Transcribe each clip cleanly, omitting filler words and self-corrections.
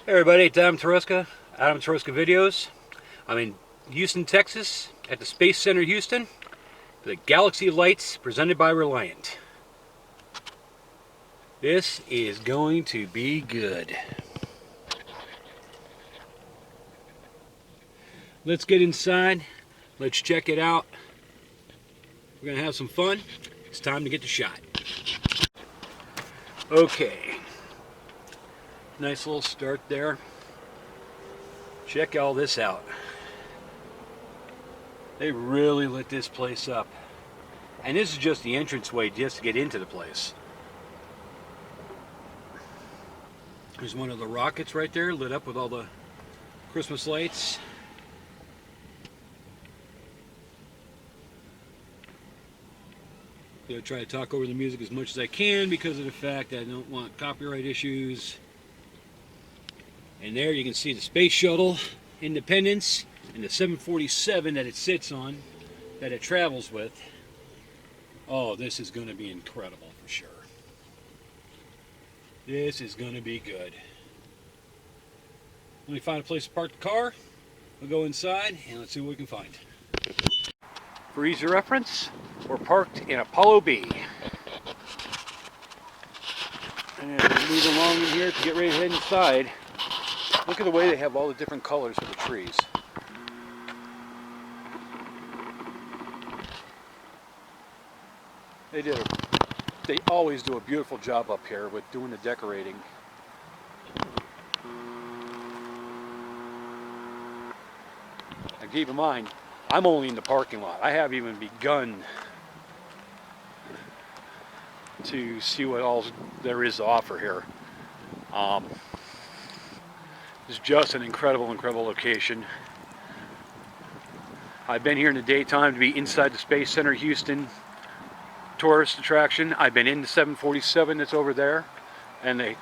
Hey everybody, it's Adam Teruska Videos. I'm in Houston, Texas at the Space Center Houston for the Galaxy of Lights presented by Reliant. This is going to be good. Let's get inside. Let's check it out. We're going to have some fun. It's time to get the shot. Okay. Nice little start there. Check all this out. They really lit this place up. And this is just the entranceway just to get into the place. There's one of the rockets right there lit up with all the Christmas lights. I'm going to try to talk over the music as much as I can because of the fact that I don't want copyright issues. And there you can see the Space Shuttle Independence and the 747 that it sits on, that it travels with. Oh, this is going to be incredible for sure. This is going to be good. Let me find a place to park the car. We'll go inside and let's see what we can find. For easy reference, we're parked in Apollo B. And we move along in here to get ready to head inside. Look at the way they have all the different colors for the trees. They always do a beautiful job up here with doing the decorating. Now keep in mind, I'm only in the parking lot. I haven't even begun to see what all there is to offer here. It's just an incredible location. I've been here in the daytime to be inside the Space Center Houston tourist attraction. I've been in the 747 that's over there, and the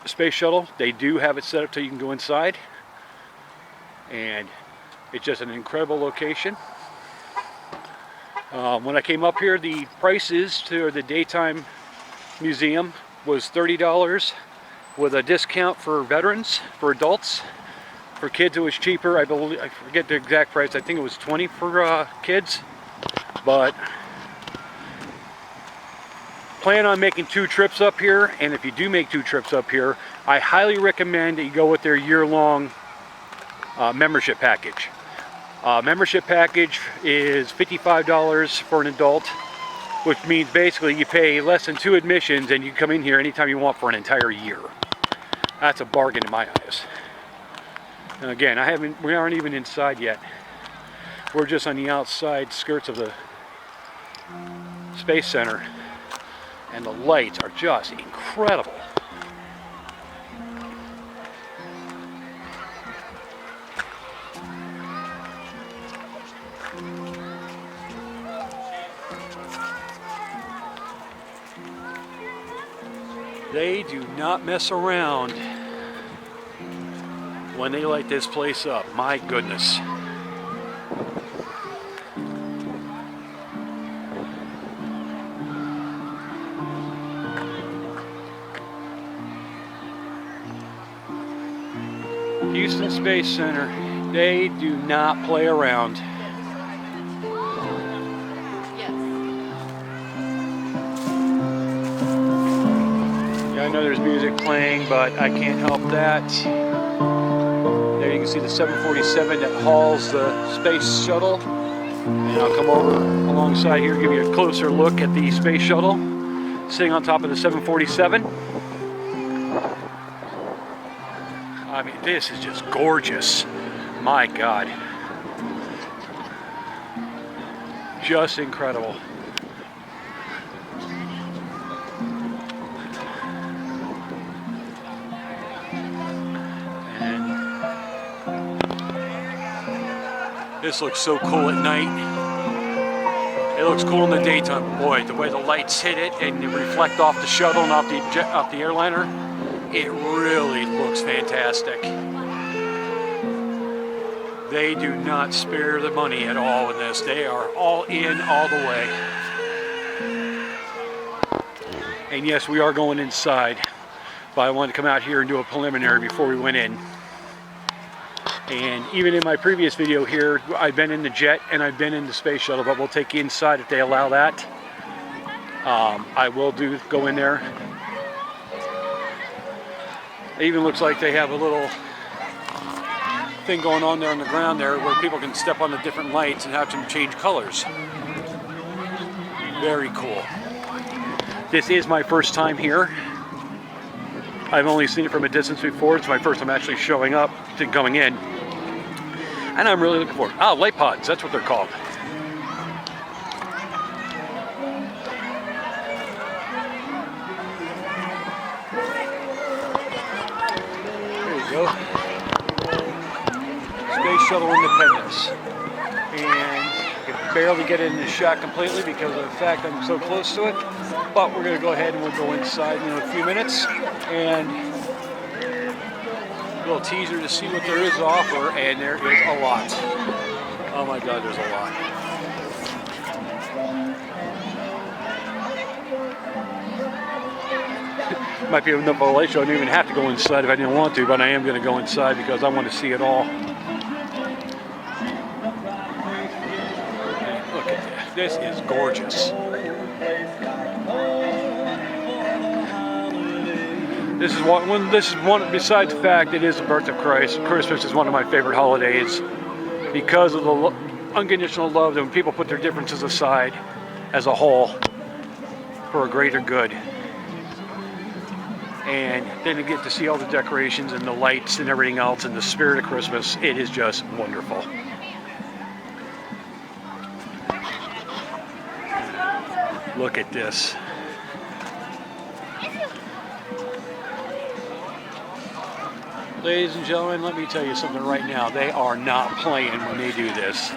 Space Shuttle, they do have it set up so you can go inside, and it's just an incredible location. When I came up here, the prices to the daytime museum was $30 with a discount for veterans, for adults. For kids it was cheaper. I forget the exact price. I think it was $20 for kids. But plan on making 2 trips up here, and if you do make 2 trips up here, I highly recommend that you go with their year-long membership package. Membership package is $55 for an adult, which means basically you pay less than 2 admissions and you come in here anytime you want for an entire year. That's a bargain in my eyes. And again, we aren't even inside yet. We're just on the outside skirts of the Space Center, and the lights are just incredible. They do not mess around when they light this place up. My goodness. Houston Space Center, they do not play around. I know there's music playing, but I can't help that. There you can see the 747 that hauls the space shuttle. And I'll come over alongside here, give you a closer look at the space shuttle sitting on top of the 747. I mean, this is just gorgeous. My God. Just incredible. This looks so cool at night. It looks cool in the daytime. Boy, the way the lights hit it and they reflect off the shuttle and off the airliner, it really looks fantastic. They do not spare the money at all in this. They are all in all the way. And yes, we are going inside. but I wanted to come out here and do a preliminary before we went in. And even in my previous video here, I've been in the jet and I've been in the space shuttle, but we'll take you inside if they allow that. I will go in there. It even looks like they have a little thing going on there on the ground there where people can step on the different lights and have them change colors. Very cool. This is my first time here. I've only seen it from a distance before. It's my first time actually showing up to going in. And I'm really looking forward. Ah, light pods, that's what they're called. There you go. Space Shuttle Independence. And I can barely get in the shot completely because of the fact I'm so close to it. But we're going to go ahead and we'll go inside in a few minutes. And a little teaser to see what there is to offer, and there is a lot. Oh my God, there's a lot. Might be enough of a light show. I don't even have to go inside if I didn't want to, but I am going to go inside because I want to see it all. And look at this. This is gorgeous. This is one. Besides the fact it is the birth of Christ, Christmas is one of my favorite holidays because of the unconditional love that when people put their differences aside as a whole for a greater good. And then you get to see all the decorations and the lights and everything else and the spirit of Christmas. It is just wonderful. Look at this. Ladies and gentlemen, let me tell you something right now. They are not playing when they do this.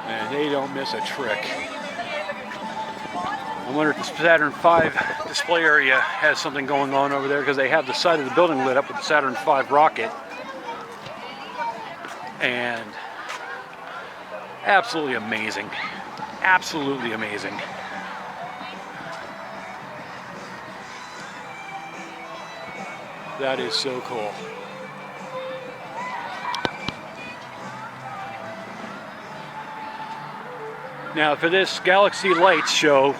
And they don't miss a trick. I wonder if the Saturn V display area has something going on over there because they have the side of the building lit up with the Saturn V rocket. And absolutely amazing. Absolutely amazing. That is so cool. Now for this Galaxy Lights show,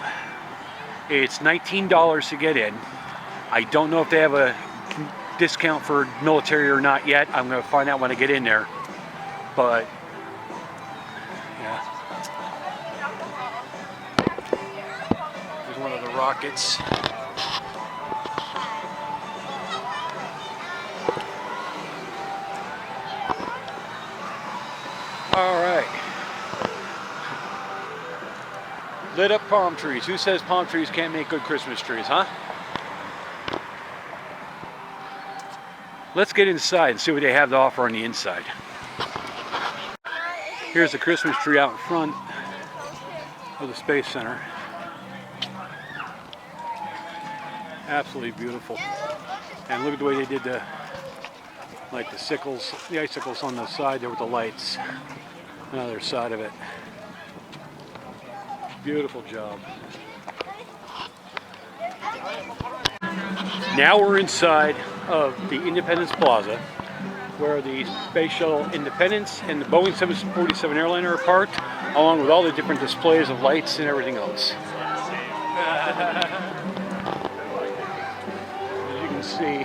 it's $19 to get in. I don't know if they have a discount for military or not yet. I'm going to find out when I get in there. But yeah, there's one of the rockets. All right, lit up palm trees. Who says palm trees can't make good Christmas trees, huh? Let's get inside and see what they have to offer on the inside. Here's the Christmas tree out in front of the Space Center. Absolutely beautiful. And look at the way they did the sickles, the icicles on the side there with the lights on the other side of it. Beautiful job. Now we're inside of the Independence Plaza, where the Space Shuttle Independence and the Boeing 747 airliner are parked, along with all the different displays of lights and everything else. As you can see,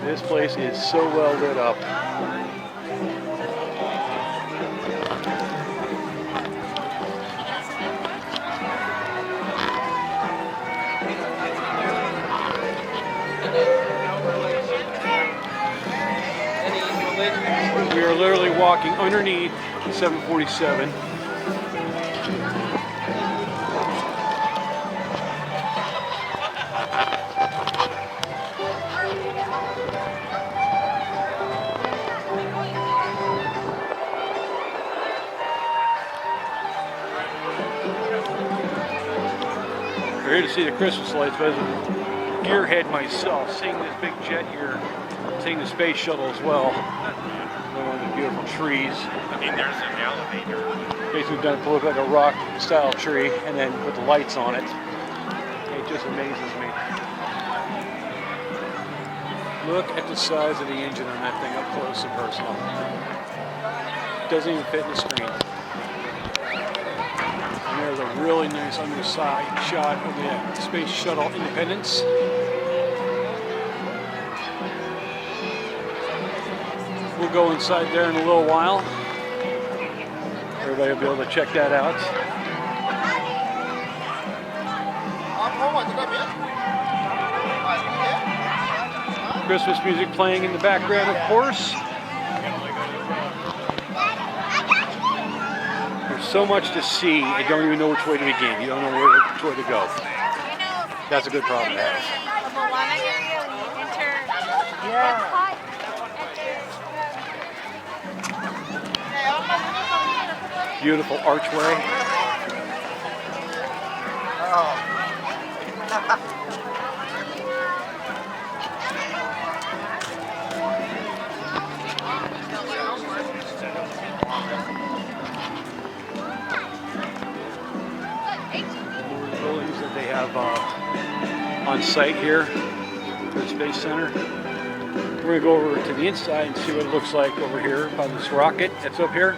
this place is so well lit up. We are literally walking underneath the 747. We're here to see the Christmas lights, but as gearhead myself, seeing this big jet here, seeing the space shuttle as well. One of the beautiful trees. I mean, there's an elevator. Basically done it to look like a rock style tree, and then with the lights on it. It just amazes me. Look at the size of the engine on that thing up close and personal. Doesn't even fit in the screen. And there's a really nice underside shot of the Space Shuttle Independence. We'll go inside there in a little while. Everybody will be able to check that out. Christmas music playing in the background, of course. There's so much to see, you don't even know which way to begin. You don't know which way to go. That's a good problem to have. Beautiful archway. Buildings that they have on site here for the Space Center. We're going to go over to the inside and see what it looks like over here by this rocket that's up here.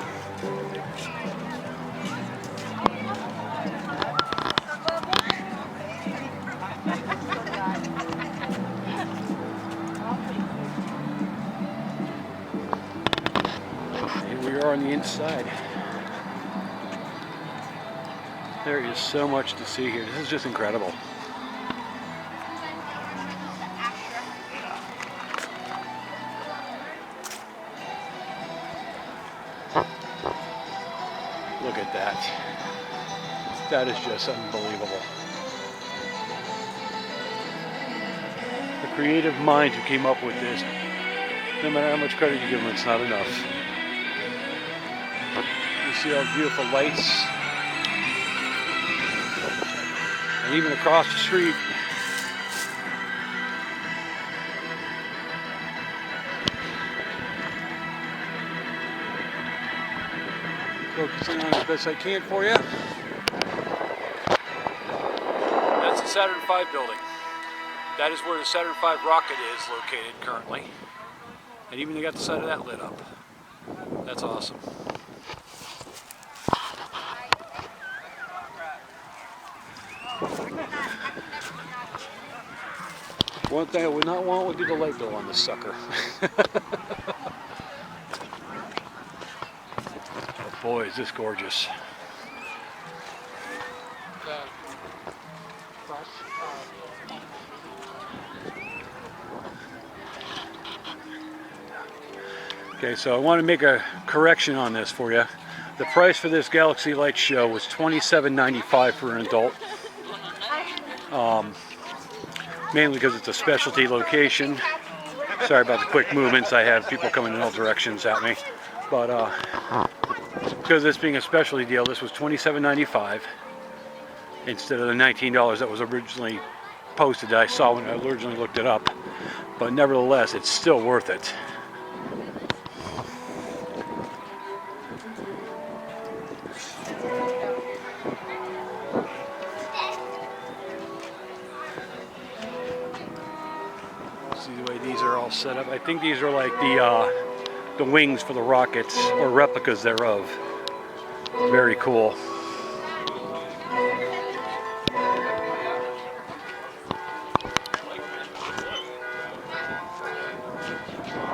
Here we are on the inside. There is so much to see here. This is just incredible. Look at that. That is just unbelievable. The creative minds who came up with this, no matter how much credit you give them, it's not enough. You see all the beautiful lights. And even across the street, focusing on it as best I can for you. That's the Saturn V building. That is where the Saturn V rocket is located currently. And even they got the side of that lit up. That's awesome. One thing I would not want would be the light bill on this sucker. But boy, is this gorgeous. Okay, so I want to make a correction on this for you. The price for this Galaxy Light show was $27.95 for an adult. Mainly because it's a specialty location. Sorry about the quick movements. I have people coming in all directions at me. But because this being a specialty deal, this was $27.95 instead of the $19 that was originally posted that I saw when I originally looked it up. But nevertheless, it's still worth it. See the way these are all set up. I think these are like the wings for the rockets, or replicas thereof. Very cool.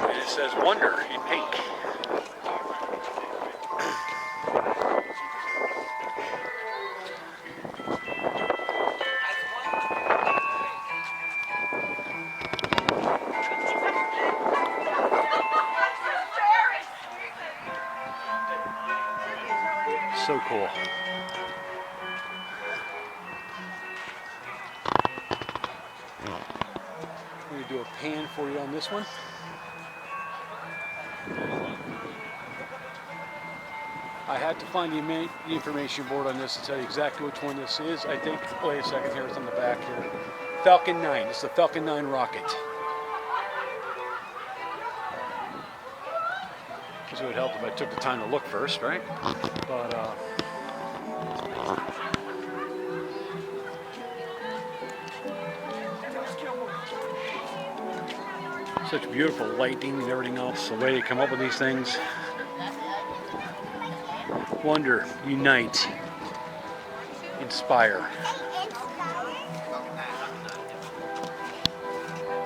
And it says Wonder in pink. So cool. I'm going to do a pan for you on this one. I had to find the information board on this to tell you exactly which one this is. I think, wait a second here, it's on the back here. Falcon 9. It's the Falcon 9 rocket. Guess it would help if I took the time to look first, right? But such beautiful lighting and everything else. The way they come up with these things. Wonder, unite, inspire.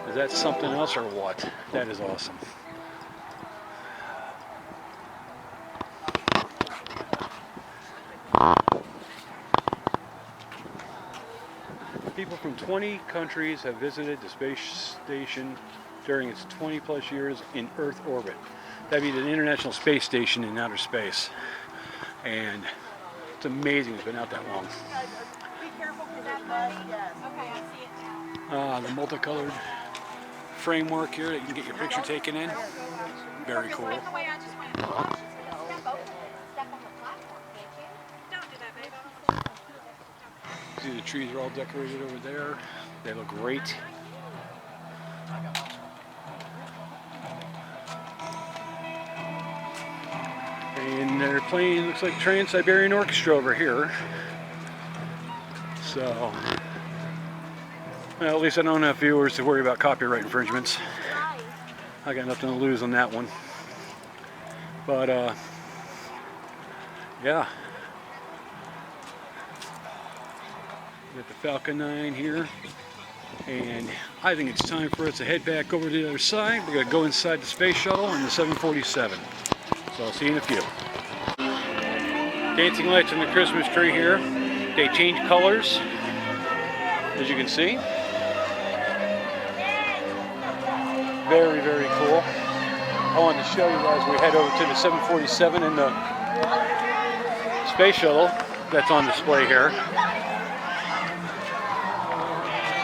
Is that something else or what? That is awesome. People from 20 countries have visited the space station during its 20 plus years in Earth orbit. That'd be the International Space Station in outer space. And it's amazing it's been out that long. Be careful with that bud. Yes. Okay, I see it now. The multicolored framework here that you can get your picture taken in. Very cool. Right the way I just went. Step on the platform, can't you? Don't do that, baby. See the trees are all decorated over there. They look great. And they're playing, looks like Trans-Siberian Orchestra over here. So, well, at least I don't have viewers to worry about copyright infringements. I got nothing to lose on that one. But, yeah. We got the Falcon 9 here. And I think it's time for us to head back over to the other side. We're going to go inside the space shuttle and the 747. So I'll see you in a few. Dancing lights on the Christmas tree here. They change colors, as you can see. Very, very cool. I wanted to show you guys, we head over to the 747 and the space shuttle that's on display here.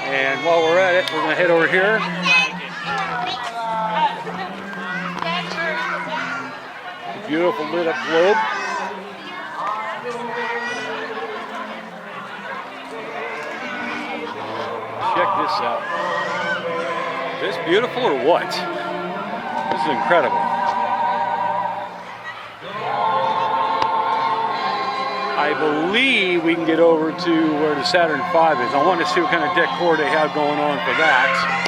And while we're at it, we're going to head over here. Beautiful lit up globe. Check this out. Is this beautiful or what? This is incredible. I believe we can get over to where the Saturn V is. I want to see what kind of decor they have going on for that.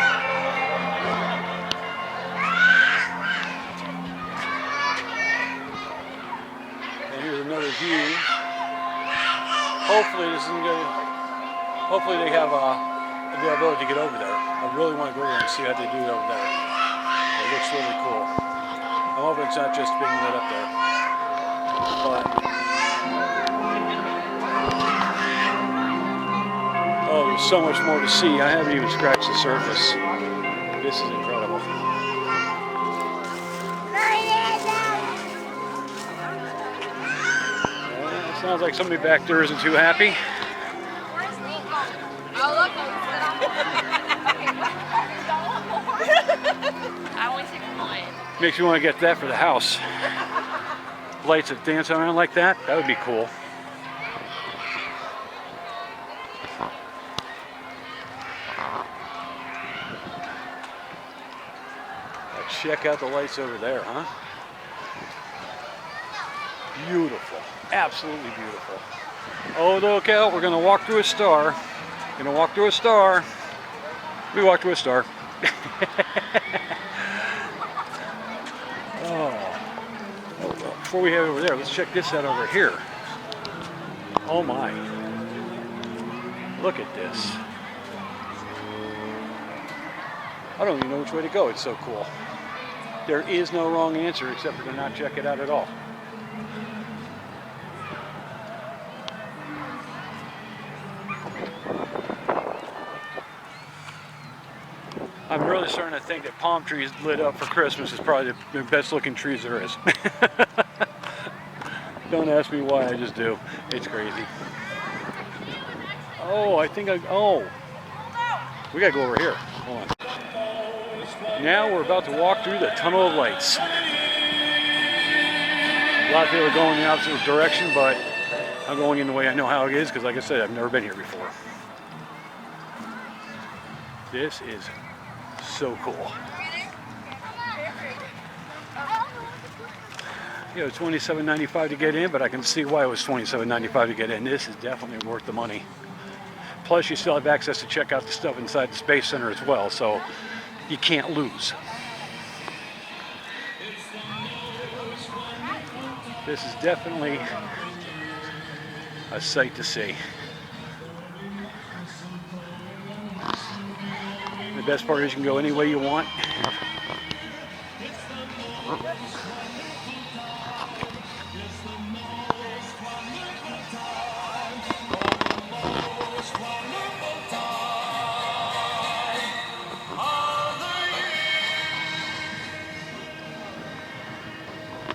Another view. Hopefully this isn't good. Hopefully they have the ability to get over there. I really want to go over there and see how they do it over there. It looks really cool. I'm hoping it's not just being lit up there. But oh, there's so much more to see. I haven't even scratched the surface. This is incredible. Sounds like somebody back there isn't too happy. I only took one. Makes me want to get that for the house. Lights that dance around like that, that would be cool. Check out the lights over there, huh? Beautiful. Absolutely beautiful. Oh, look out. We're going to walk through a star. Going to walk through a star. We walked through a star. Before we head over there, let's check this out over here. Oh my. Look at this. I don't even know which way to go. It's so cool. There is no wrong answer except for to not check it out at all. I'm really starting to think that palm trees lit up for Christmas is probably the best looking trees there is. Don't ask me why, I just do. It's crazy. Oh, we gotta go over here. Hold on. Now we're about to walk through the tunnel of lights. A lot of people are going in the opposite direction, but I'm going in the way I know how it is because, like I said, I've never been here before. This is so cool. You know, $27.95 to get in, but I can see why it was $27.95 to get in. This is definitely worth the money. Plus, you still have access to check out the stuff inside the Space Center as well, so you can't lose. This is definitely a sight to see. The best part is you can go any way you want.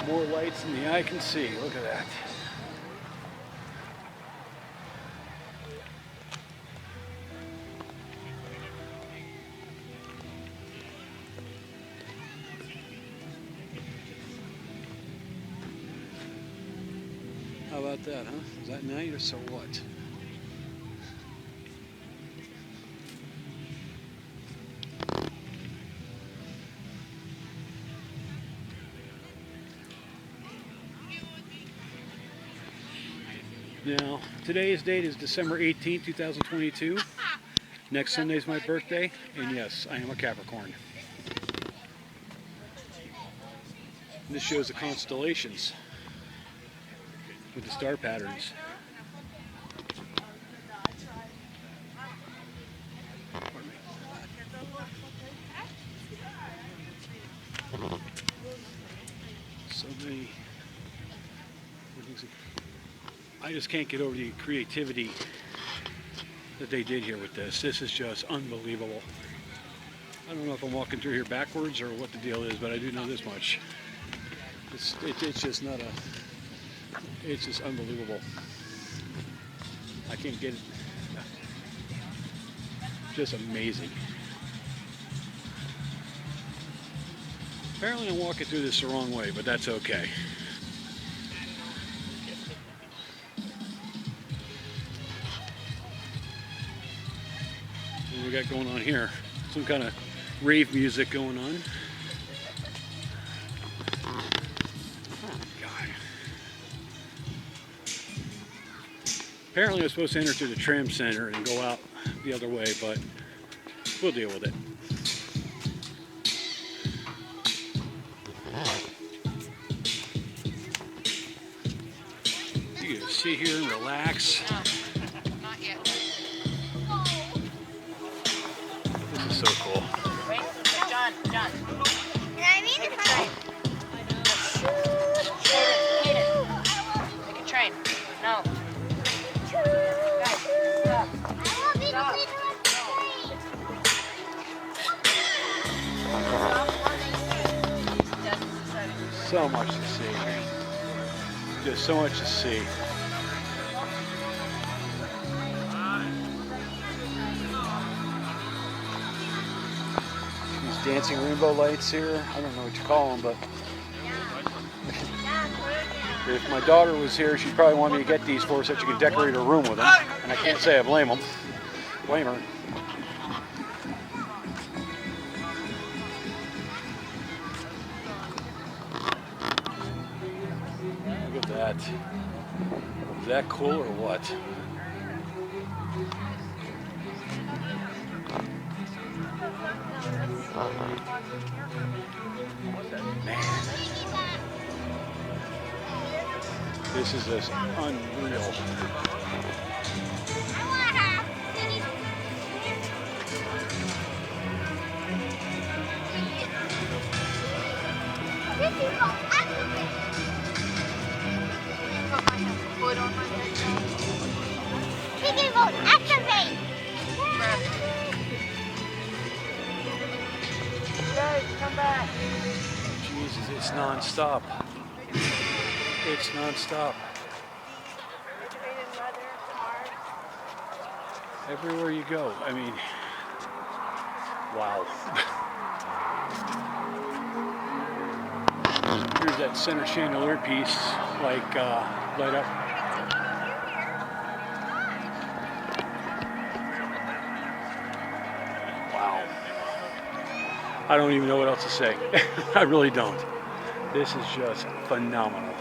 More lights than the eye can see. Look at that. How about that, huh? Is that night or so what? Now, today's date is December 18th, 2022. Next Sunday is my birthday, and yes, I am a Capricorn. And this shows the constellations with the star patterns. So many. I just can't get over the creativity that they did here with this. This is just unbelievable. I don't know if I'm walking through here backwards or what the deal is, but I do know this much. It's just not a. It's just unbelievable. I can't get it. Just amazing. Apparently I'm walking through this the wrong way, but that's okay. What we got going on here? Some kind of rave music going on. Apparently I was supposed to enter through the tram center and go out the other way, but we'll deal with it. You can sit here and relax. No, not yet. This is so cool. Wait, John. Make a train. Make a train. No. So much to see. Just so much to see. These dancing rainbow lights here, I don't know what you call them, but if my daughter was here, she'd probably want me to get these for her so she can decorate her room with them. And I can't say I blame her. Look at that. Is that cool or what? Man. This is just unreal. Activate! Guys, come back. Jesus, it's non-stop. It's non-stop. Everywhere you go. I mean, wow. Here's that center chandelier piece, like light up. Wow. I don't even know what else to say. I really don't. This is just phenomenal.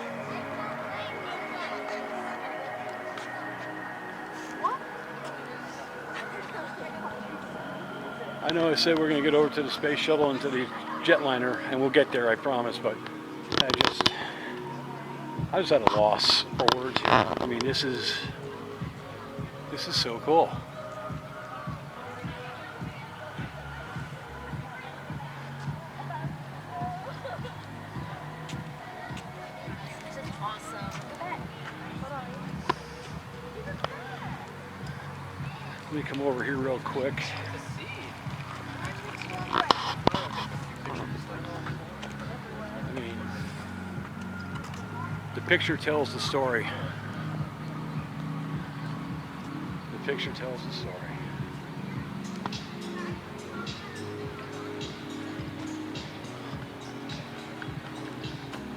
I know I said we're going to get over to the space shuttle and to the jetliner, and we'll get there, I promise, but I just at a loss for words here. I mean, this is so cool. This is awesome. Let me come over here real quick. I mean, the picture tells the story. The picture tells the story.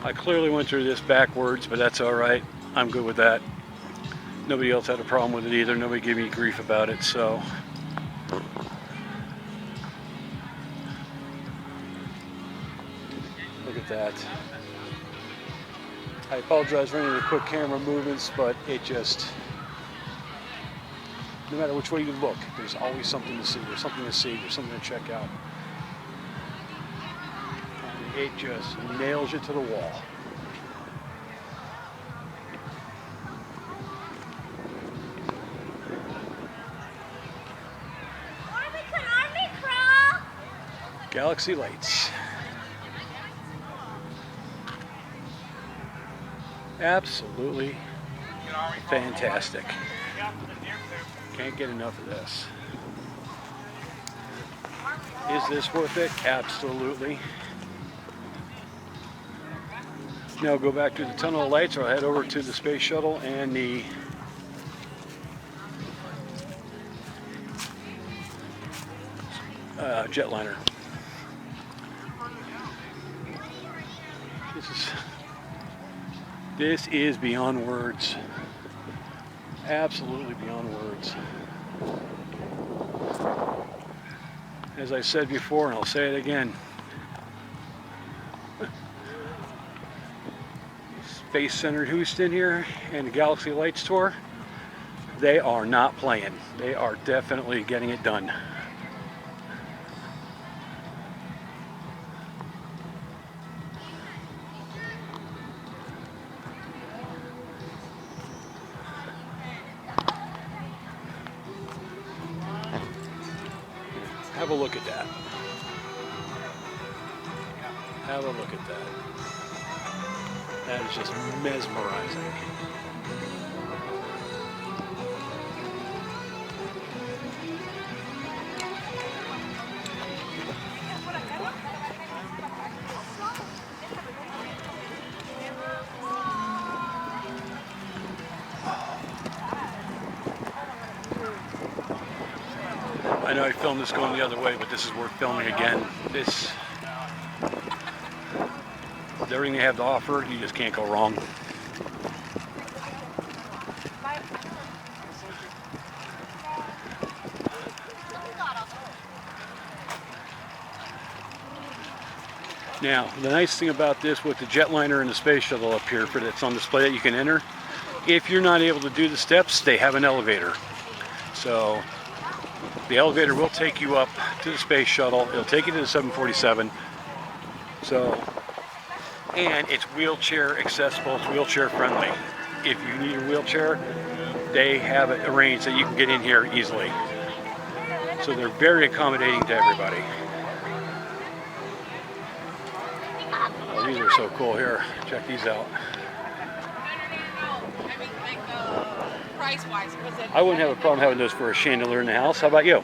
I clearly went through this backwards, but that's all right. I'm good with that. Nobody else had a problem with it either. Nobody gave me grief about it, so. Look at that. I apologize for any of the quick camera movements, but it just, no matter which way you look, there's always something to see. There's something to see. There's something to check out. And it just nails you to the wall. Galaxy lights. Absolutely fantastic. Can't get enough of this. Is this worth it? Absolutely. Now go back to the tunnel of lights, or I'll head over to the space shuttle and the jetliner. This is beyond words. Absolutely beyond words. As I said before, and I'll say it again, Space Center Houston here and the Galaxy Lights Tour, they are not playing. They are definitely getting it done. Have a look at that. Have a look at that. That is just mesmerizing. I know I filmed this going the other way, but this is worth filming again. This, with everything they have to offer, you just can't go wrong. Now, the nice thing about this with the jetliner and the space shuttle up here for that's on display that you can enter, if you're not able to do the steps, they have an elevator. So the elevator will take you up to the space shuttle. It'll take you to the 747. So, and it's wheelchair accessible. It's wheelchair friendly. If you need a wheelchair, they have it arranged that you can get in here easily. So they're very accommodating to everybody. Oh, these are so cool here. Check these out. Price-wise, I wouldn't have a problem having those for a chandelier in the house. How about you?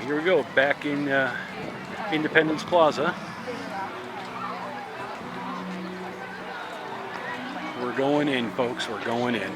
Here we go, back in Independence Plaza. We're going in, folks. We're going in.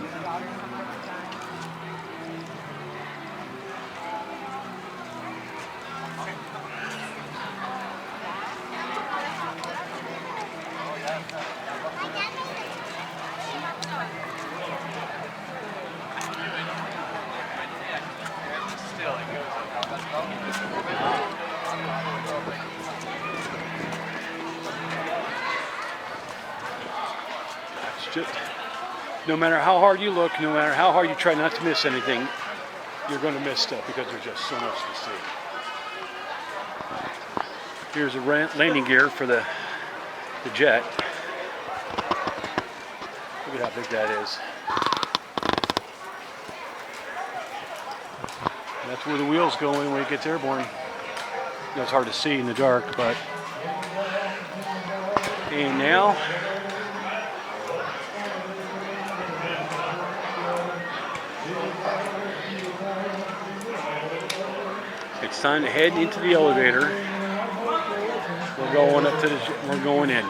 just, no matter how hard you look, no matter how hard you try not to miss anything, you're going to miss stuff because there's just so much to see. Here's a landing gear for the jet. Look at how big that is. That's where the wheels go in when it gets airborne. It's hard to see in the dark, but. And now, it's time to head into the elevator. We're going up to we're going in.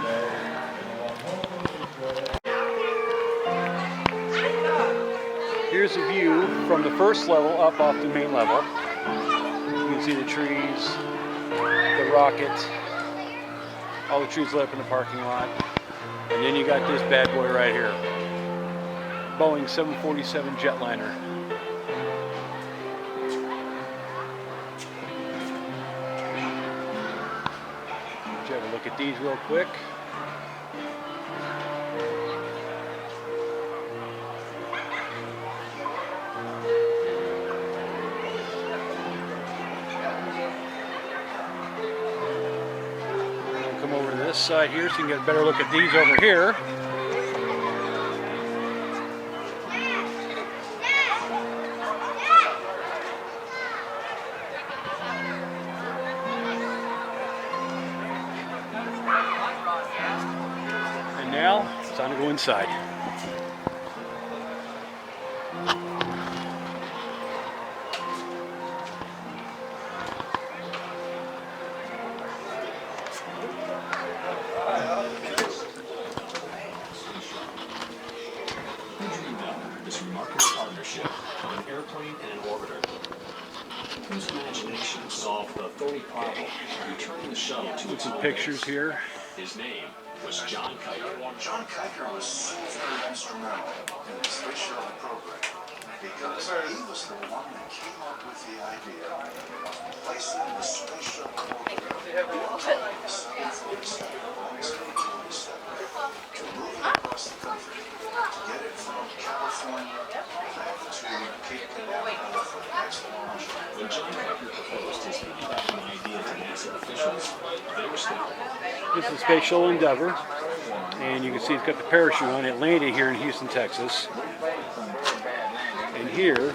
Here's a view from the first level up off the main level. You can see the trees, the rocket, all the trees lit up in the parking lot. And then you got this bad boy right here. Boeing 747 jetliner. Let's have a look at these real quick. Come over to this side here so you can get a better look at these over here. And now it's time to go inside. This remarkable partnership of an airplane and an orbiter, whose imagination solved the thorny problem of returning the shuttle to its Some orbit. pictures here. His name was John Kuiper. John Kuiper was very instrumental in the space shuttle program because he was the one that came up with the idea of placing the space shuttle program on the 747 to move it across the country, to get it from California back to Cape Canaveral for the next launch. When John Kuiper proposed his piggybacking idea to NASA officials, they were skeptical. This is Space Shuttle Endeavour, and you can see it's got the parachute on. It landed here in Houston, Texas. And here,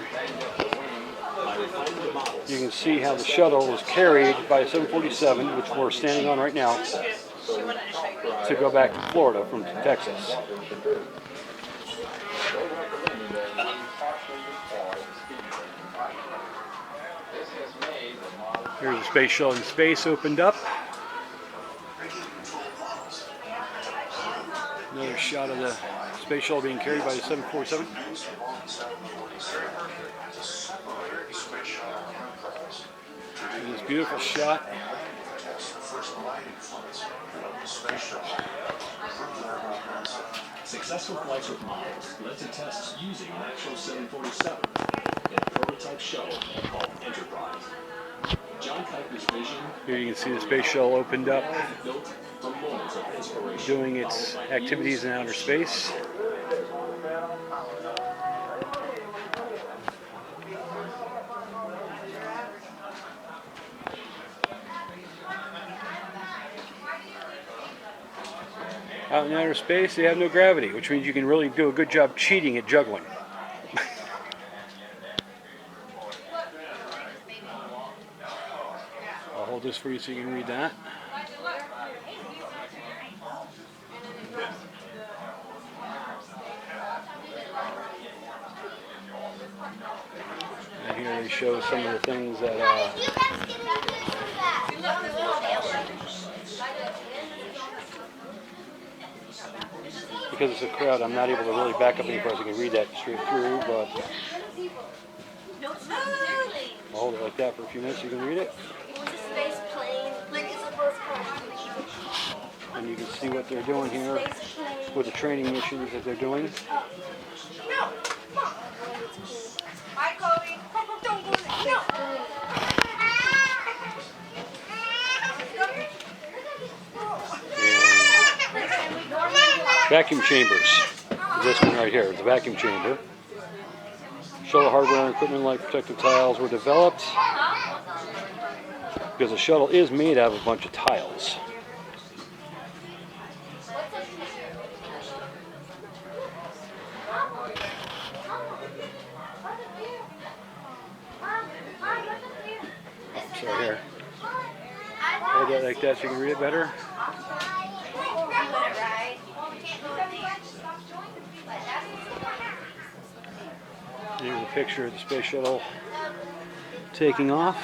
you can see how the shuttle was carried by a 747, which we're standing on right now, to go back to Florida from Texas. Here's the space shuttle in space opened up. Another shot of the space shuttle being carried by the 747. And this beautiful shot. Successful flights with models led to tests using an actual 747 and a prototype shuttle called Enterprise. John Kuiper's vision, Here you can see the space shuttle opened up, built from moments of inspiration. doing its activities in outer space. Out in outer space, they have no gravity, which means you can really do a good job cheating at juggling. I'll hold this for you so you can read that. And here they show some of the things that because it's a crowd, I'm not able to really back up any further so I can read that straight through, but I'll hold it like that for a few minutes so you can read it. And you can see what they're doing here with the training missions that they're doing. Hi, Kobe. Don't go there. No. And vacuum chambers. This one right here, the vacuum chamber. Shuttle hardware and equipment like protective tiles were developed because the shuttle is made out of a bunch of tiles. So here, hold it like that so you can read it better. Here's a picture of the space shuttle taking off.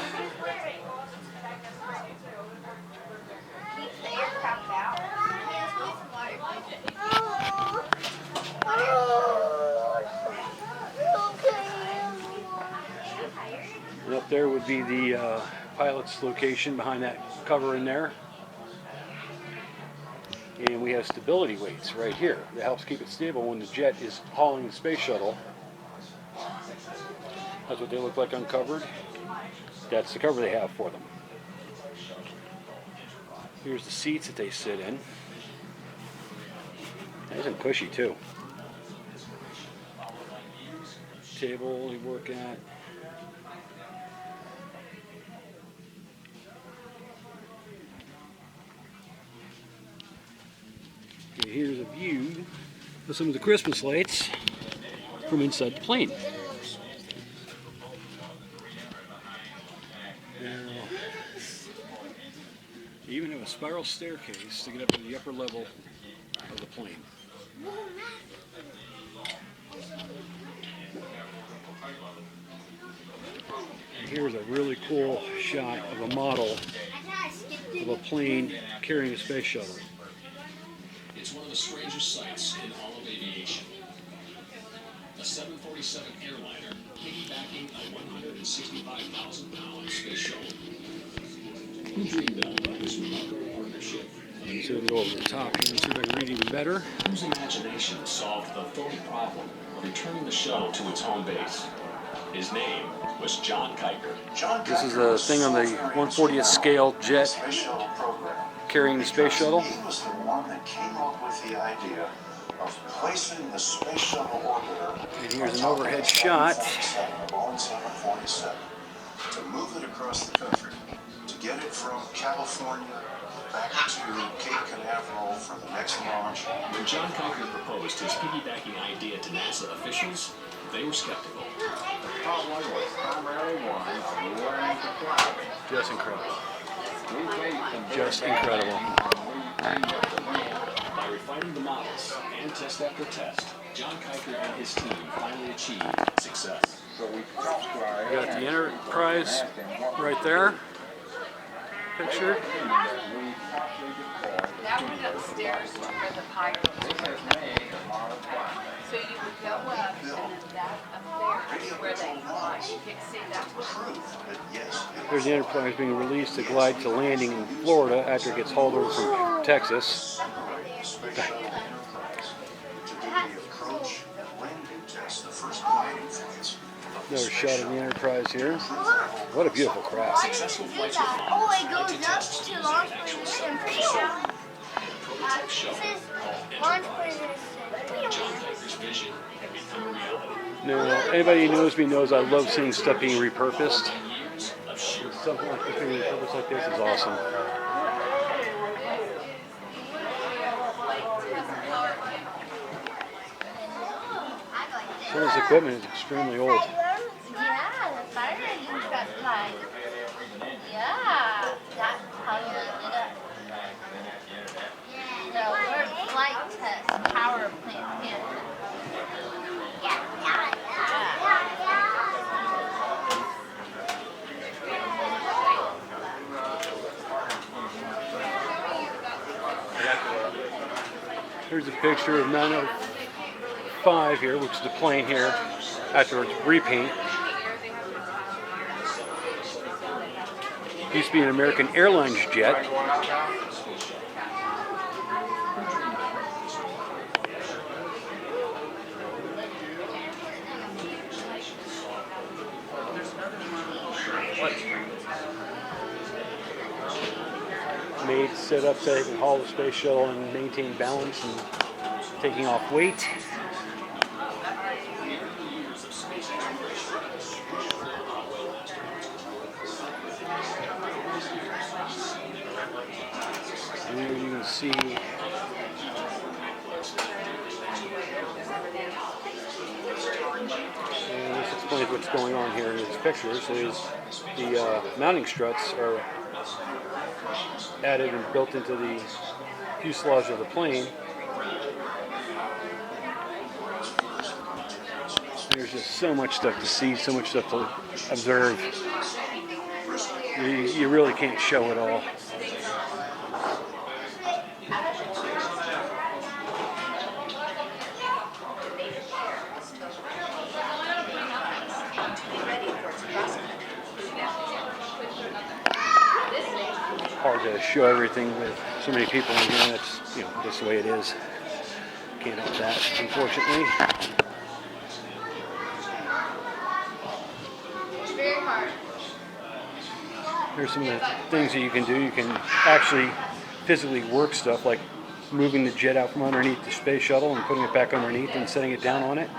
And up there would be the pilot's location behind that cover in there. And we have stability weights right here that helps keep it stable when the jet is hauling the space shuttle. That's what they look like uncovered. That's the cover they have for them. Here's the seats that they sit in. Nice and cushy too. Table you work at. Okay, here's a view of some of the Christmas lights from inside the plane. Now, you even have a spiral staircase to get up to the upper level of the plane. And here's a really cool shot of a model of a plane carrying a space shuttle. It's one of the strangest sights in all of aviation. A 747 airliner piggybacking a 165,000-pound space shuttle. Who dreamed up this remarkable partnership? So we can go over the top here and see if I can read even better. Whose imagination solved the thorny problem of returning the shuttle to its home base? His name was John Kuiper. This is a thing on the 1/40th scale jet Space shuttle program. carrying the space shuttle. He was the one that came up with the idea of placing the space shuttle orbiter. And here's an overhead shot. Boeing 747 to move it across the country, to get it from California back to Cape Canaveral for the next launch. When John Kuiper proposed his piggybacking idea to NASA officials, they were skeptical. Just incredible. Just incredible. By refining the models and test after test, John Kuiper and his team finally achieved success. You got the Enterprise right there. Picture. That went upstairs to where the pilots were. So you would go up and then that up there is where they fly. You can see that's what There's the Enterprise being released to glide to landing in Florida after it gets hauled over from Texas. Another shot of the Enterprise here. What a beautiful craft. Successful flights were Oh, followed it until goes up tests to using launch an actual position space 3 shuttle down. and a prototype shuttle called Launch Enterprise. position 3 John Kuiper's vision had become a reality. Now, anybody who knows me knows I love seeing stuff being repurposed. 9 years of sheer Something like this being repurposed like this is awesome. Some of this equipment is extremely old. Yeah, the fire engine's got tied. Yeah, that's how you ended up. The word flight test, power plant. Here's a picture of 905 here, which is the plane here, after its repaint. Used to be an American Airlines jet. Made, set up so they can haul the space shuttle and maintain balance and taking off weight. see. And this explains what's going on here in these pictures. Is the mounting struts are added and built into the fuselage of the plane. There's just so much stuff to see, so much stuff to observe. You really can't show it all. Hard to show everything with so many people in here. That's, you know, just the way it is. Can't help that, unfortunately. Very hard. Here's some of the things that you can do. You can actually physically work stuff like moving the jet out from underneath the space shuttle and putting it back underneath and setting it down on it.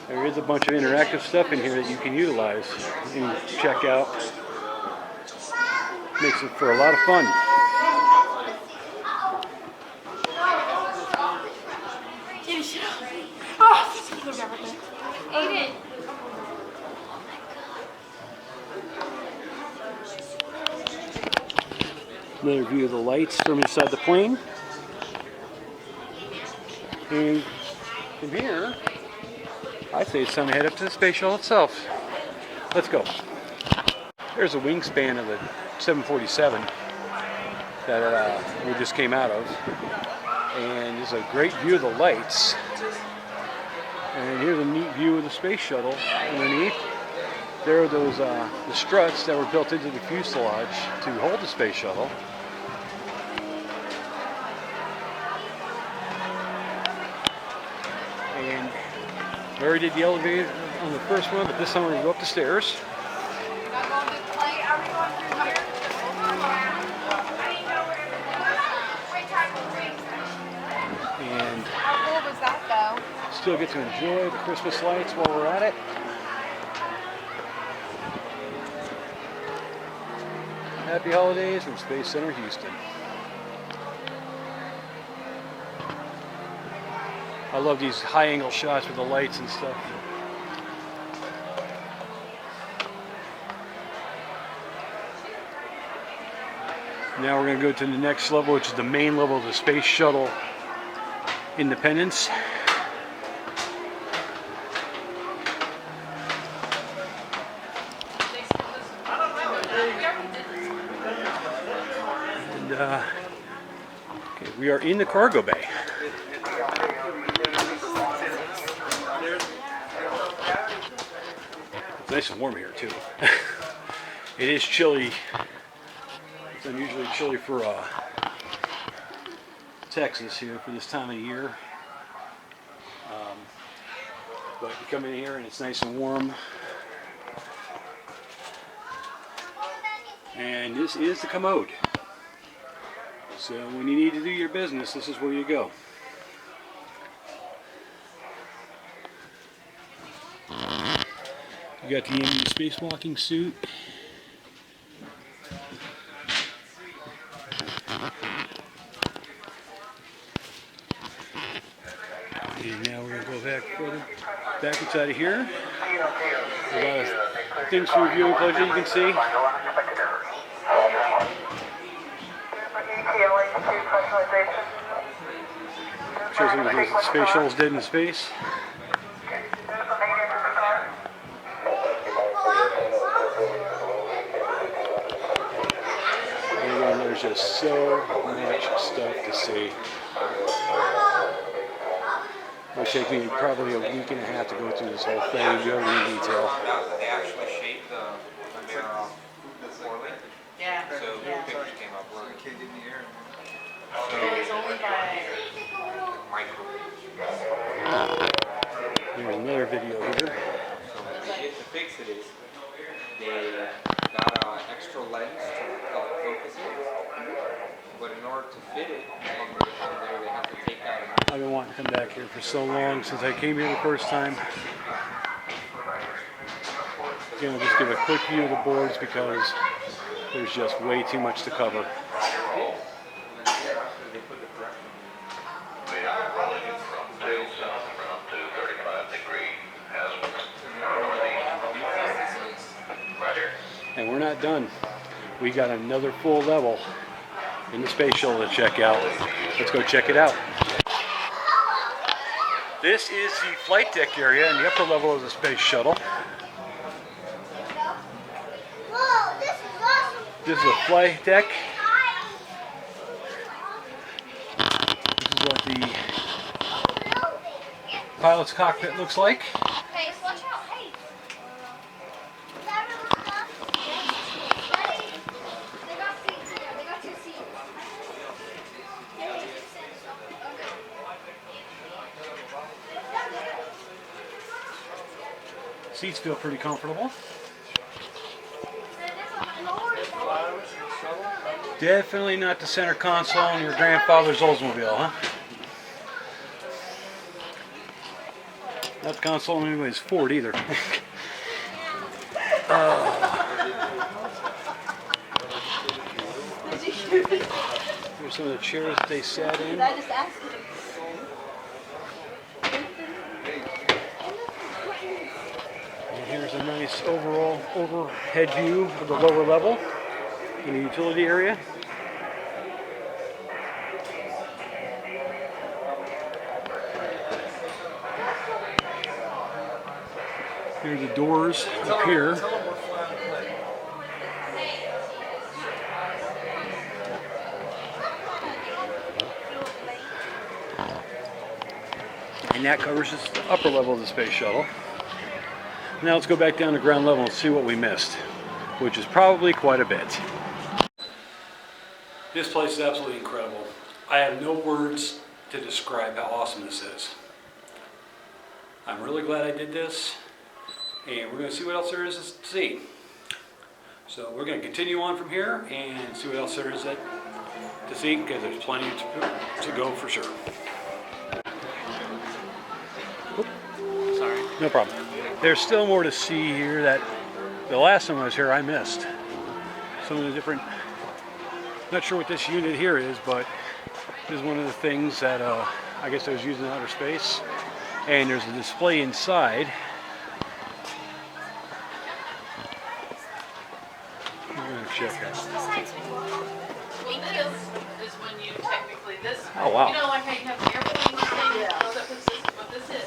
There is a bunch of interactive stuff in here that you can utilize and check out. Makes it for a lot of fun. Aiden. Another view of the lights from inside the plane. And from here, I say it's time to head up to the space shuttle itself. Let's go. There's a wingspan of the 747 that we just came out of. And there's a great view of the lights. And here's a neat view of the space shuttle underneath. There are those the struts that were built into the fuselage to hold the space shuttle. And we already did the elevator on the first one, but this time we're going to go up the stairs. And How cool was that though? still get to enjoy the Christmas lights while we're at it. Happy holidays from Space Center Houston. I love these high angle shots with the lights and stuff. Now we're going to go to the next level, which is the main level of the Space Shuttle Independence. And okay, we are in the cargo bay. It's nice and warm here too. It is chilly. It's unusually chilly for Texas here for this time of year. But you come in here and it's nice and warm. And this is the commode. So when you need to do your business, this is where you go. You got the Indian spacewalking suit. And now we're going to go back inside of here. A lot of things for viewing pleasure you can see. Shows some of the things that space shuttles did in space. And again, there's just so much stuff to see. It would take me probably a week and a half to go through this whole thing and do everything in detail. They actually shaped the mirror poorly. Yeah. So the pictures came up blurry. It was only by Micro. Here's another video here. So what they did to fix it is they got an extra lens to help focus it. But in order to fit it on there, they have to take out I've been wanting to come back here for so long since I came here the first time. so Again, I'll just give a quick view of the boards because there's just way too much to cover. And we're not done. We got another full level in the space shuttle to check out. Let's go check it out. This is the flight deck area in the upper level of the space shuttle. Whoa, this is awesome. This is the flight deck. This is what the pilot's cockpit looks like. Hey, watch out. Hey. They got seats here. They got 2 seats. Seats feel pretty comfortable. Definitely not the center console in your grandfather's Oldsmobile, huh? Not the console in anybody's Ford either. Here's some of the chairs that they sat in. I just asked him. And here's a nice overall overhead view of the lower level in the utility area. Here are the doors up here. And that covers just the upper level of the space shuttle. Now let's go back down to ground level and see what we missed, which is probably quite a bit. This place is absolutely incredible. I have no words to describe how awesome this is. I'm really glad I did this, and we're going to see what else there is to see. So we're going to continue on from here and see what else there is to see, because there's plenty to go for sure. Sorry. No problem. There's still more to see here that the last time I was here I missed. Some of the different, not sure what this unit here is, but this is one of the things that I guess I was using in outer space. And there's a display inside. I'm going to check out. Thank you. Is when you technically this. Oh, wow. You know, like how you have the airplane thing. Yeah. Oh, that was this, what this is.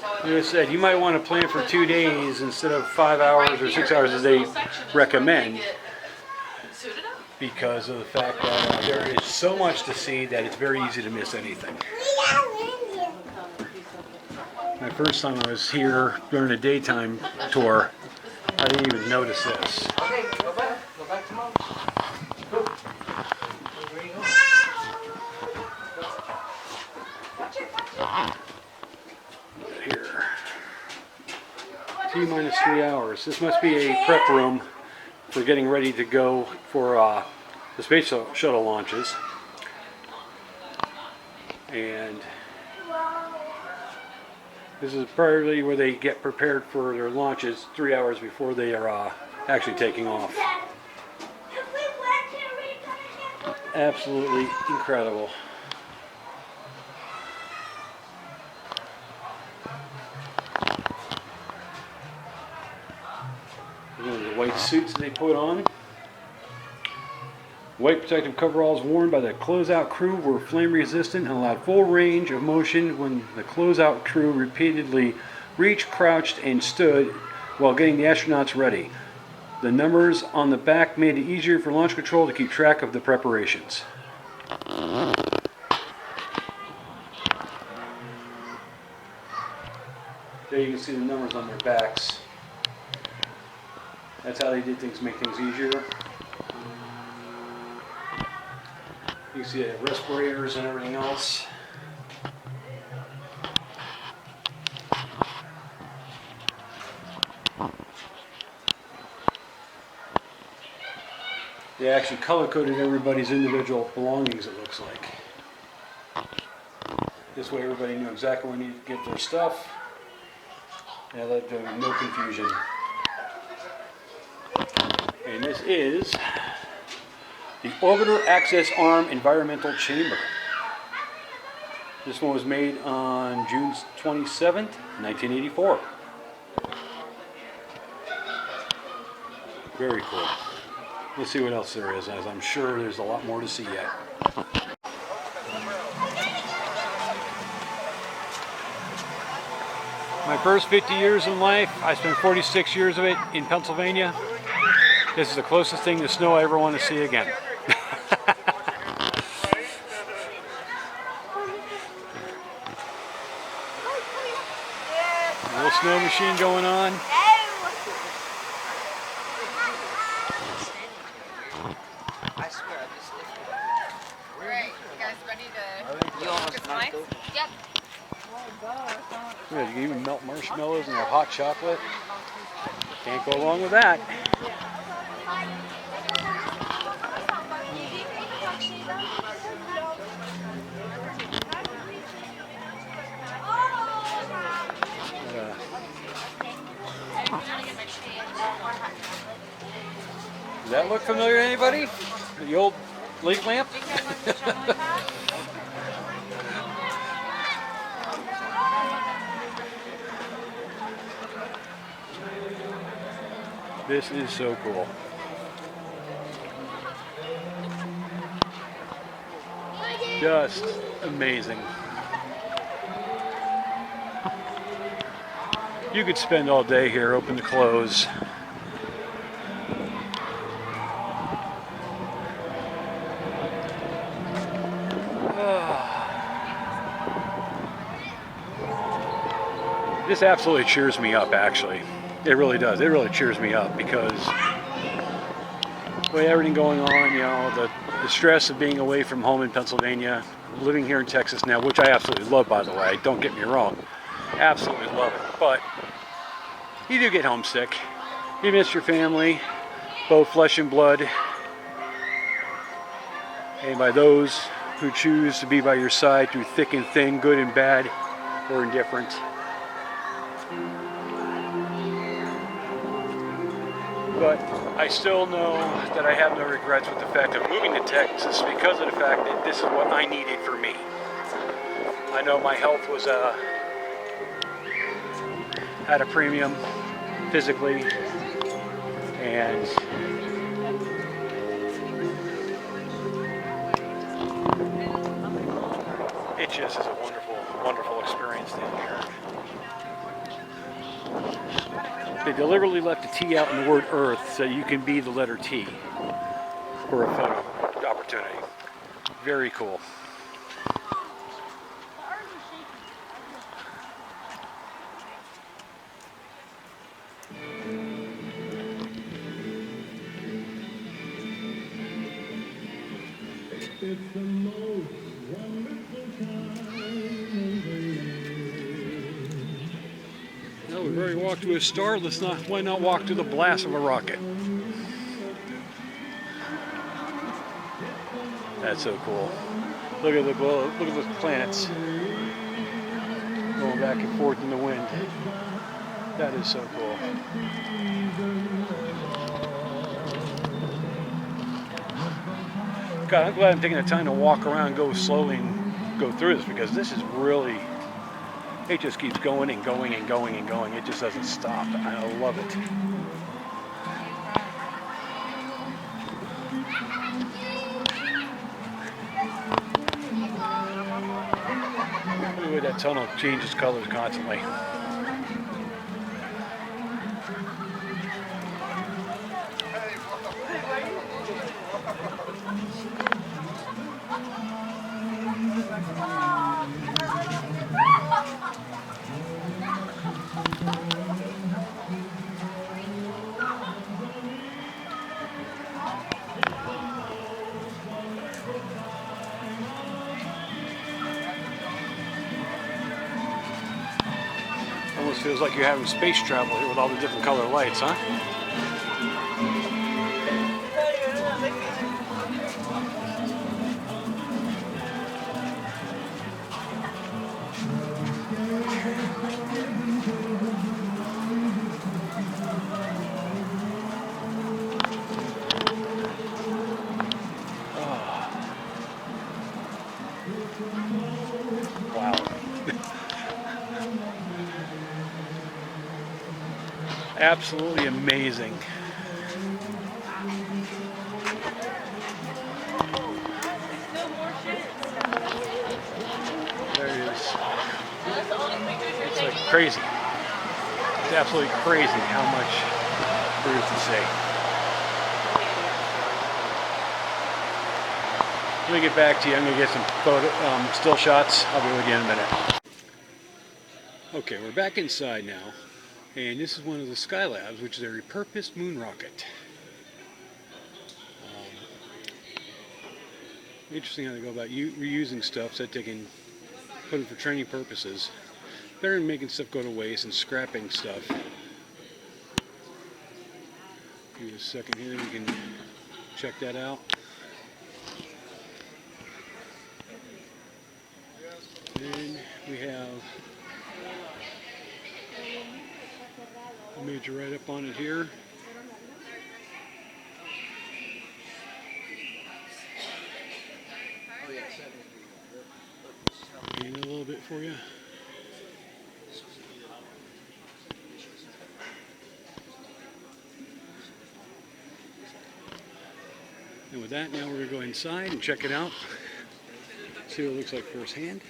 Like I said, you might want to plan for 2 days instead of 5 hours or 6 hours as they recommend, because of the fact that there is so much to see that it's very easy to miss anything. My first time I was here during a daytime tour, I didn't even notice this. Okay, go back to mom. Go. Where you going? Here. T-minus 3 hours. This must be a prep room for getting ready to go for the space shuttle launches. And this is probably where they get prepared for their launches 3 hours before they are actually taking off. Absolutely incredible. The white suits they put on. White protective coveralls worn by the closeout crew were flame resistant and allowed full range of motion when the closeout crew repeatedly reached, crouched, and stood while getting the astronauts ready. The numbers on the back made it easier for launch control to keep track of the preparations. There you can see the numbers on their backs. That's how they did things, make things easier. You can see the respirators and everything else. They actually color-coded everybody's individual belongings, it looks like. This way everybody knew exactly when they needed to get their stuff. And that led to no confusion. And this is the Orbiter Access Arm Environmental Chamber. This one was made on June 27th, 1984. Very cool. Let's see what else there is, as I'm sure there's a lot more to see yet. My first 50 years in life, I spent 46 years of it in Pennsylvania. This is the closest thing to snow I ever want to see again. A little snow machine going on. Alright, you guys ready to focus lights? Yep. Yeah, you can even melt marshmallows and have hot chocolate. Can't go wrong with that. Does that look familiar to anybody? The old leaf lamp? This is so cool. Just amazing. You could spend all day here, open to close. This absolutely cheers me up, actually. It really does. It really cheers me up because with everything going on, you know, the stress of being away from home in Pennsylvania, living here in Texas now, which I absolutely love, by the way. Don't get me wrong. Absolutely love it. But you do get homesick. You miss your family, both flesh and blood. And by those who choose to be by your side through thick and thin, good and bad, or indifferent. But I still know that I have no regrets with the fact of moving to Texas because of the fact that this is what I needed for me. I know my health was at a premium physically, and it just is a wonderful, wonderful experience down here. They deliberately left the T out in the word Earth so you can be the letter T for a photo opportunity. Very cool. It's the most wonderful time. Well, we've already walked to a star. Why not walk to the blast of a rocket? That's so cool. Look at the glow. Look at the planets going back and forth in the wind. That is so cool. God, I'm glad I'm taking the time to walk around, go slowly, and go through this because this is really. It just keeps going and going and going and going. It just doesn't stop. I love it. Look at the way that tunnel changes colors constantly. Almost feels like you're having space travel here with all the different color lights, huh? Absolutely amazing. There it is. It's like crazy. It's absolutely crazy how much there is to say. Let me get back to you. I'm going to get some still shots. I'll be with you in a minute. Okay, we're back inside now. And this is one of the Skylabs, which is a repurposed moon rocket. Interesting how they go about reusing stuff so that they can put it for training purposes. Better than making stuff go to waste and scrapping stuff. Give you a second here, you can check that out. Then we have a major write-up on it here. And a little bit for you. And with that, now we're going to go inside and check it out. See what it looks like firsthand.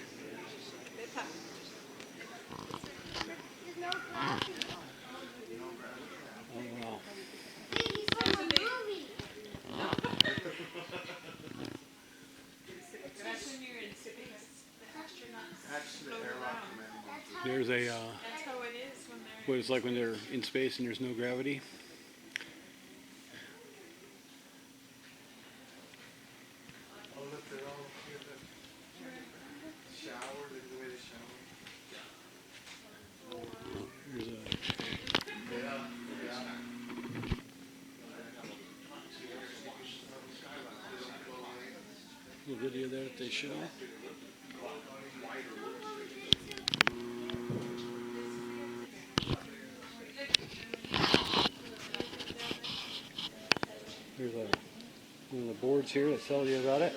Oh, wow. There's a what it's like when they're in space and there's no gravity. There's a little video there that they show. Here's one of the boards here that tells you about it.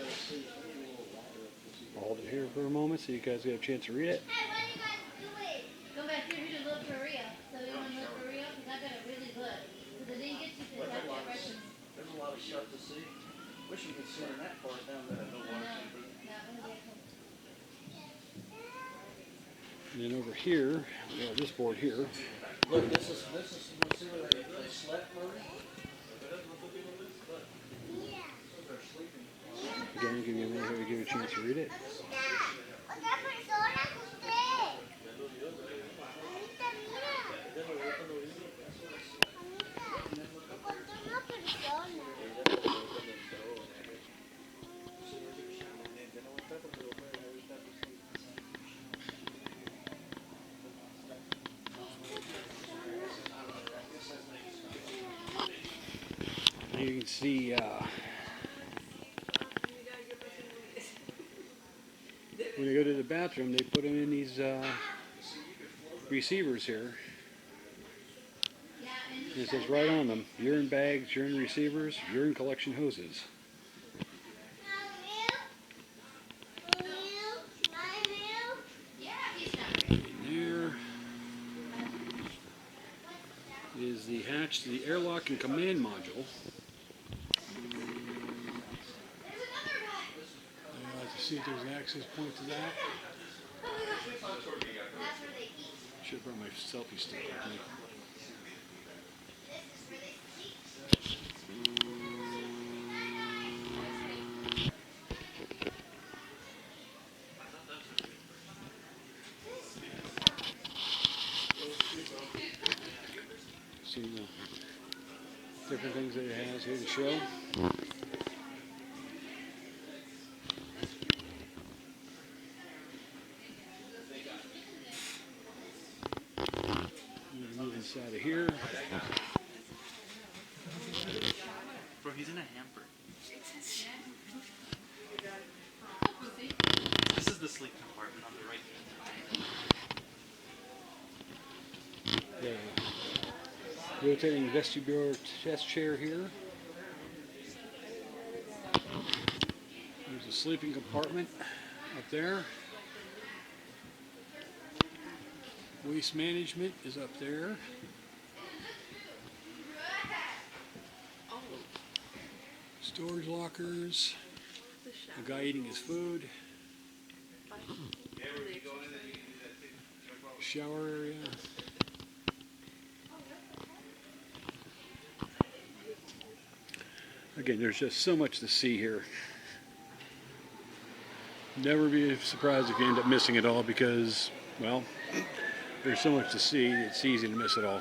I'll hold it here for a moment so you guys get a chance to read it. Go back here to look for Rio. So you want to look for Rio? Because I got it really good. Because I didn't get you to that direction. There's a lot of stuff to see. Wish you could see in that part down there. And then over here, we have this board here. Look, this is let's see where they slept, Murray. Again, I'll give you a minute here to give you a chance to read it. You can see when they go to the bathroom, they put them in these receivers here. And it says right on them, urine bags, urine receivers, urine collection hoses. And there is the hatch to the airlock and command module. See if there's an access point to that. Should have brought my selfie stick with me. See the different things that it has here to show. Inside of here. Bro, he's in a hamper. This is the sleep compartment on the right hand. The rotating vestibule test chair here. There's a sleeping compartment up there. Waste management is up there. Storage lockers. A guy eating his food. Shower area. Again, there's just so much to see here. Never be surprised if you end up missing it all because, well, there's so much to see, it's easy to miss it all.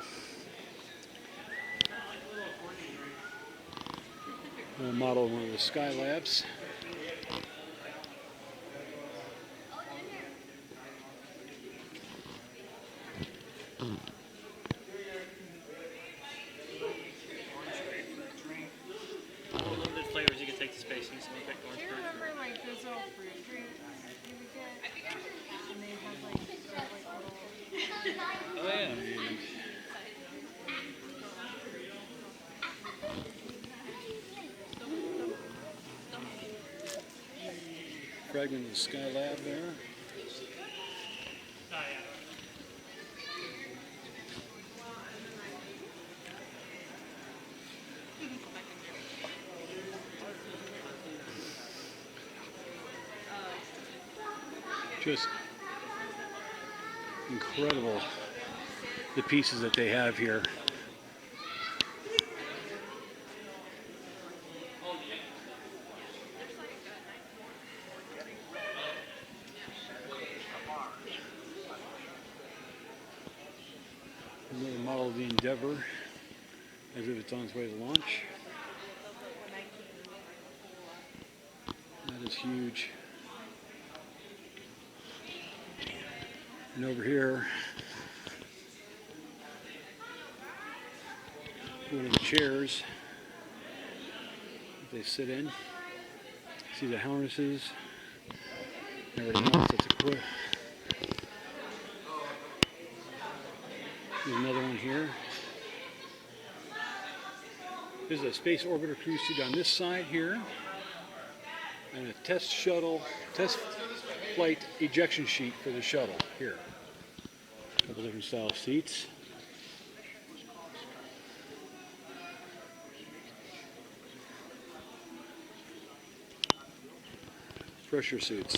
A model of one of the Skylabs. Limited flavors you can take to space. You can smoke it. Do you remember like those little fruit drinks you would get? And they had like little. Oh yeah. Fragment of the Skylab there. Just incredible the pieces that they have here. Another model of the Endeavour as if it's on its way to launch. That is huge. And over here, one of the chairs that they sit in. See the harnesses, everything else that's equipped. There's another one here. There's a space orbiter cruise suit on this side here, and a test flight ejection sheet for the shuttle here. A couple different style seats. Pressure suits.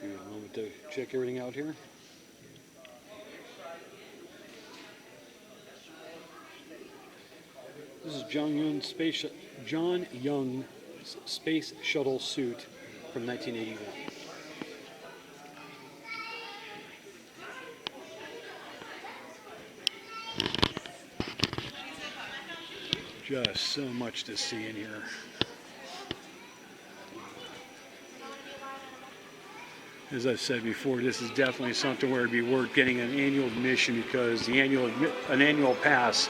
Give you a moment to check everything out here. This is John Young's space shuttle suit from 1981. Just so much to see in here. As I've said before, this is definitely something where it'd be worth getting an annual admission because an annual pass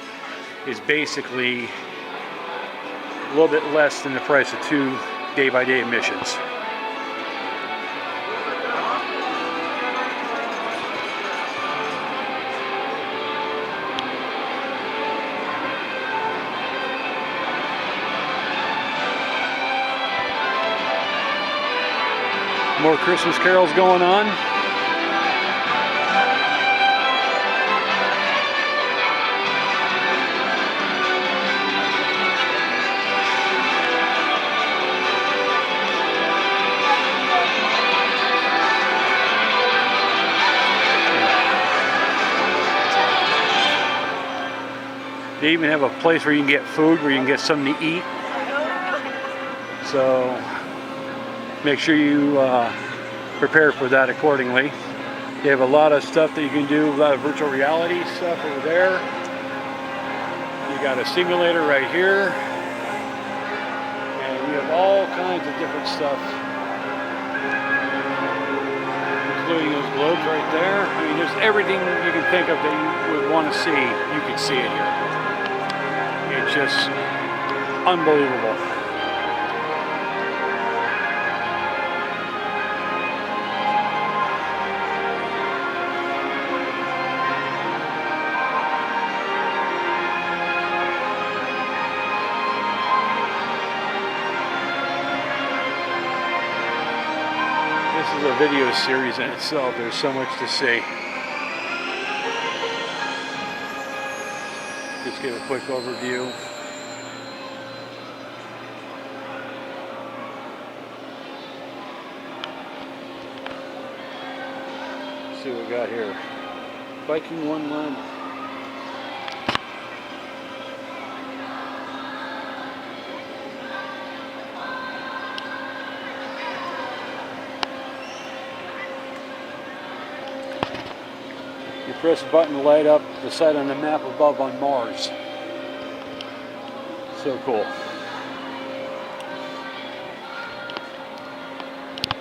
is basically a little bit less than the price of 2 day-by-day admissions. More Christmas carols going on. They even have a place where you can get food, where you can get something to eat. So make sure you prepare for that accordingly. They have a lot of stuff that you can do, a lot of virtual reality stuff over there. You got a simulator right here. And you have all kinds of different stuff, including those globes right there. I mean, there's everything you can think of that you would want to see. You can see it here. It's just unbelievable. This is a video series in itself. There's so much to see. Just give a quick overview. Let's see what we got here. Viking one run. You press a button to light up the site on the map above on Mars. So cool.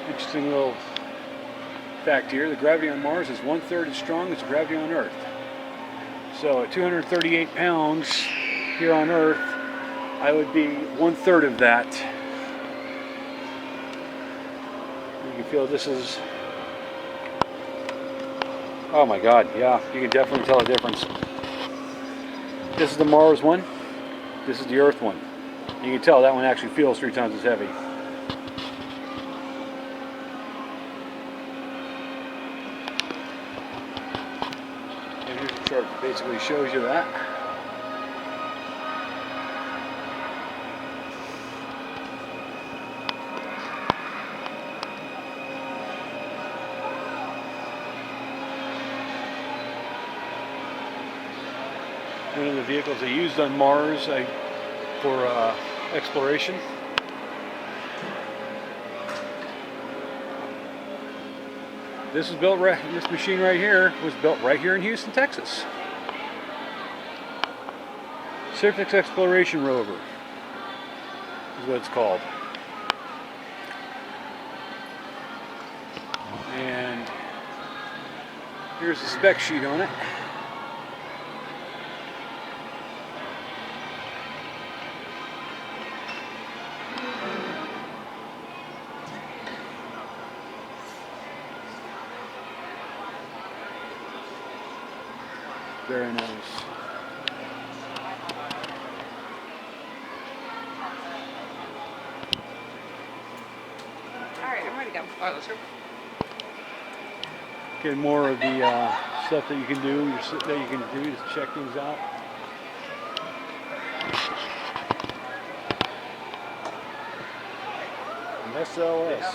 Interesting little fact here. The gravity on Mars is 1/3 as strong as the gravity on Earth. So at 238 pounds here on Earth, I would be 1/3 of that. You can feel this is... Oh my God, yeah, you can definitely tell a difference. This is the Mars one, this is the Earth one. You can tell that one actually feels 3 times as heavy. And here's the chart that basically shows you that. One of the vehicles they used on Mars for exploration. This was built right. This machine right here was built right here in Houston, Texas. Surface Exploration Rover is what it's called. And here's the spec sheet on it. Very nice. Alright, I'm ready to go. Alright, let's go. Get more of the stuff that you can do, to check things out. An SLS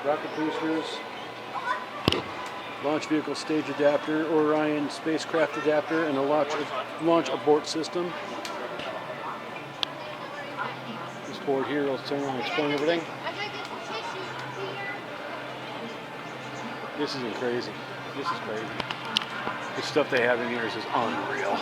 rocket boosters. Launch vehicle stage adapter, Orion spacecraft adapter, and a launch abort system. This board here, let's turn around and explain everything. This isn't crazy. This is crazy. The stuff they have in here is just unreal.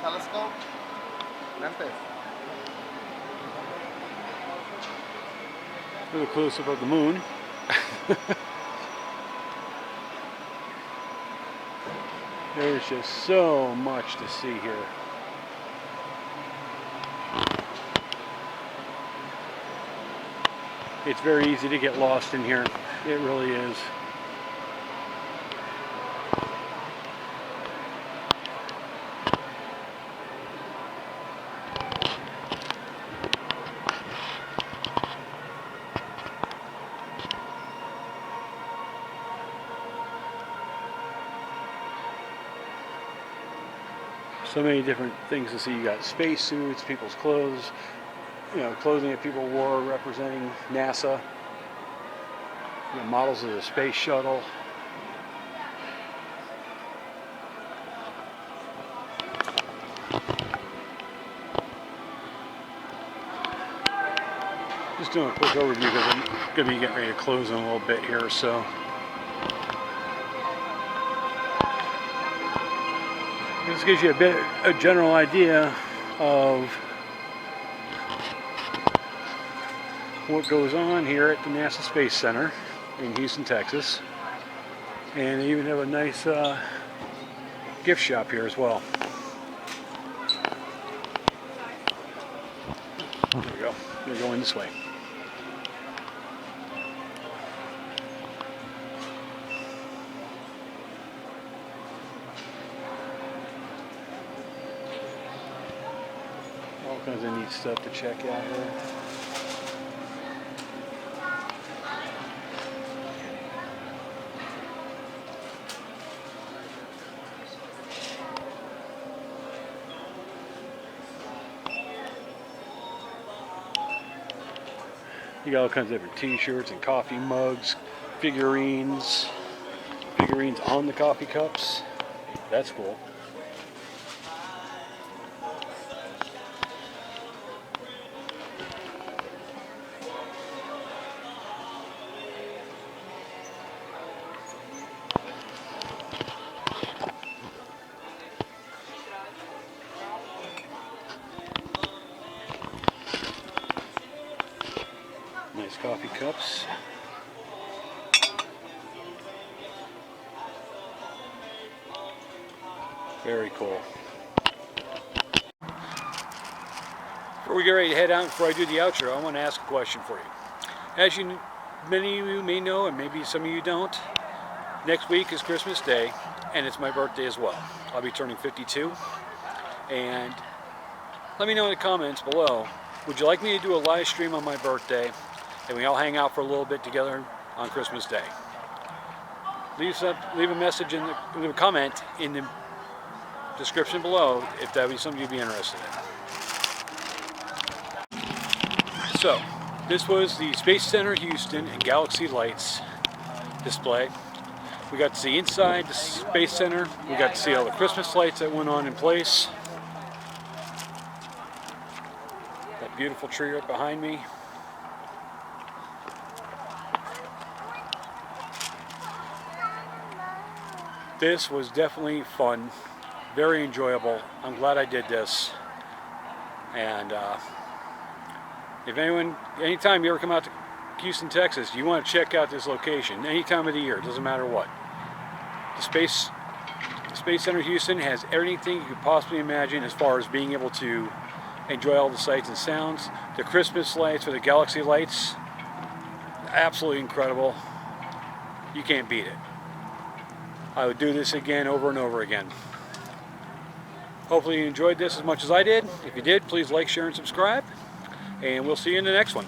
Telescope? Really close-up of the moon. There's just so much to see here. It's very easy to get lost in here. It really is. So many different things to see. You got space suits, people's clothes, clothing that people wore representing NASA. You got models of the space shuttle. Just doing a quick overview because I'm going to be getting ready to close in a little bit here, so. This gives you a general idea of what goes on here at the NASA Space Center in Houston, Texas. And they even have a nice gift shop here as well. There we go. They're going this way. kinds of neat stuff to check out here. You got all kinds of different t-shirts and coffee mugs, figurines on the coffee cups. That's cool. Nice coffee cups. Very cool. Before we get ready to head out, before I do the outro, I want to ask a question for you. As many of you may know, and maybe some of you don't, next week is Christmas Day, and it's my birthday as well. I'll be turning 52, and let me know in the comments below, would you like me to do a live stream on my birthday, and we all hang out for a little bit together on Christmas Day? Leave a message leave a comment in the description below if that would be something you'd be interested in. So, this was the Space Center Houston and Galaxy Lights display. We got to see inside the Space Center. We got to see all the Christmas lights that went on in place. That beautiful tree right behind me. This was definitely fun, very enjoyable. I'm glad I did this. And if anytime you ever come out to Houston, Texas, you want to check out this location, any time of the year, it doesn't matter what. The Space Center Houston has everything you could possibly imagine as far as being able to enjoy all the sights and sounds. The Christmas lights or the Galaxy lights, absolutely incredible. You can't beat it. I would do this again over and over again. Hopefully you enjoyed this as much as I did. If you did, please like, share, and subscribe. And we'll see you in the next one.